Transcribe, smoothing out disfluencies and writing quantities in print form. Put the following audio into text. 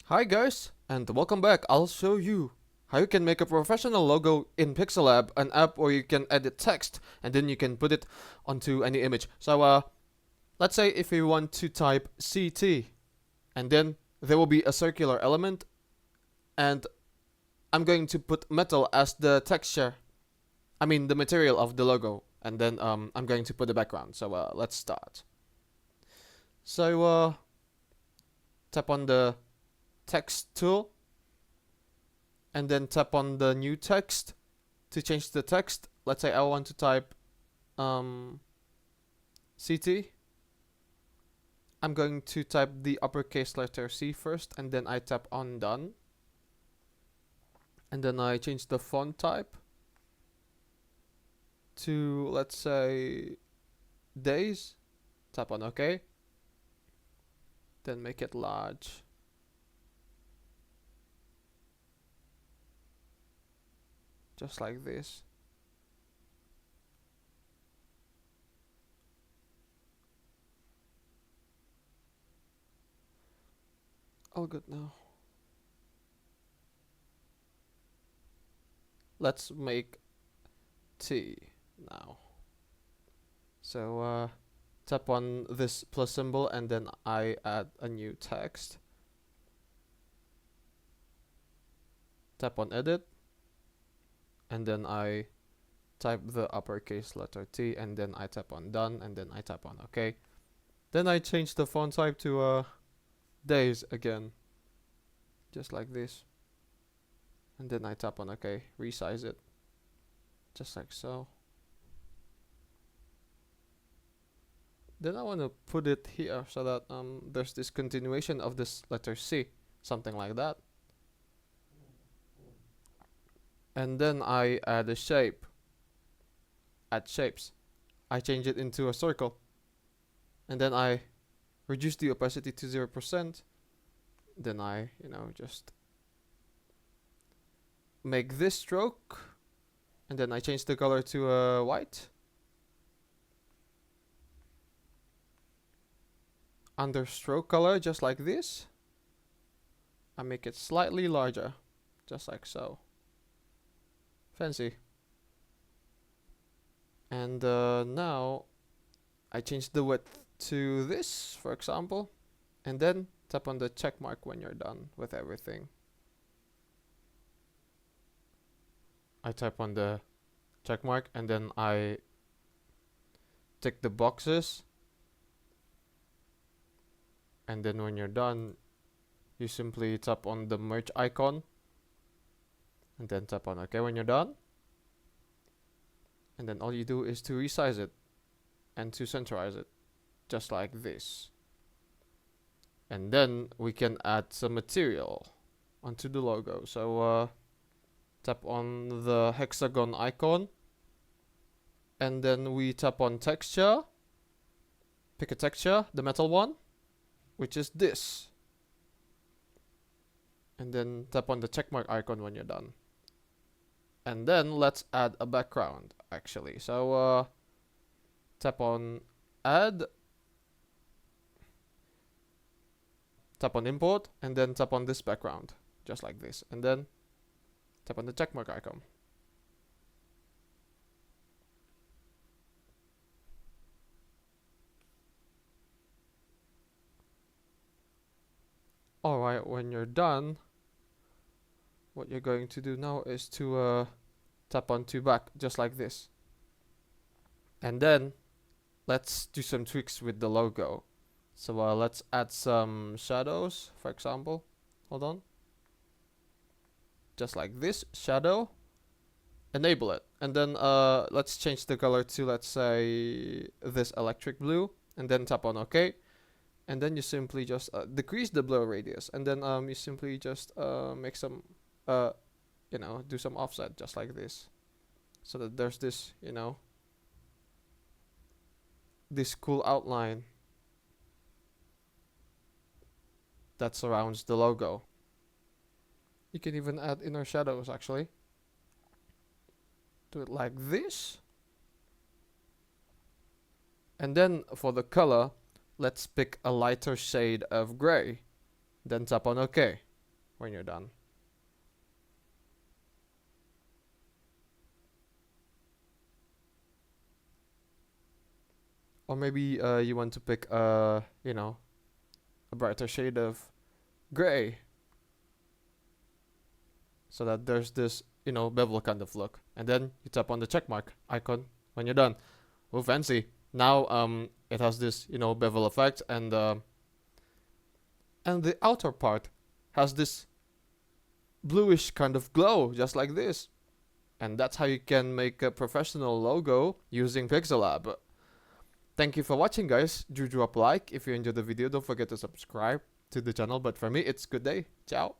Hi guys, and welcome back. I'll show you how you can make a professional logo in PixelLab, an app where you can edit text and then you can put it onto any image. So let's say if you want to type CT and then there will be a circular element and I'm going to put metal as the texture. I mean the material of the logo, and then I'm going to put the background. So let's start. So tap on the text tool and then tap on the new text to change the text. Let's say I want to type CT. I'm going to type the uppercase letter C first, and then I tap on done, and then I change the font type to, let's say, days. Tap on OK, then make it large. Just like this. All good now. Let's make T now. So tap on this plus symbol and then I add a new text. Tap on edit and then I type the uppercase letter T and then I tap on done and then I tap on OK. Then I change the font type to days again, just like this, and then I tap on OK, resize it just like so. Then I want to put it here so that there's this continuation of this letter C, something like that. And then I add a shape. Add shapes. I change it into a circle. And then I reduce the opacity to 0%. Then I, just make this stroke. And then I change the color to white. Under stroke color, just like this, I make it slightly larger, just like so. Fancy. And now I change the width to this, for example, and then tap on the check mark when you're done with everything. I tap on the check mark and then I tick the boxes, and then when you're done you simply tap on the merge icon and then tap on OK when you're done, and then all you do is to resize it and to centralize it, just like this. And then we can add some material onto the logo. So tap on the hexagon icon and then we tap on texture, pick a texture, the metal one, which is this, and then tap on the checkmark icon when you're done. And then let's add a background actually. So tap on add, tap on import, and then tap on this background, just like this, and then tap on the checkmark icon. Alright, when you're done, what you're going to do now is to tap on to back, just like this. And then let's do some tweaks with the logo. So let's add some shadows, for example. Hold on. Just like this, shadow. Enable it. And then let's change the color to, let's say, this electric blue. And then tap on OK. And then you simply just decrease the blur radius. And then you simply just make some, do some offset, just like this. So that there's this, this cool outline that surrounds the logo. You can even add inner shadows actually. Do it like this. And then for the color, let's pick a lighter shade of gray. Then tap on OK. when you're done. Or maybe you want to pick you know, a brighter shade of gray, so that there's this, you know, bevel kind of look. And then you tap on the check mark icon when you're done. Oh, fancy. Now it has this, you know, bevel effect, and the outer part has this bluish kind of glow, just like this. And that's how you can make a professional logo using PixelLab. Thank you for watching, guys. Do drop a like if you enjoyed the video. Don't forget to subscribe to the channel. But for me, it's good day. Ciao.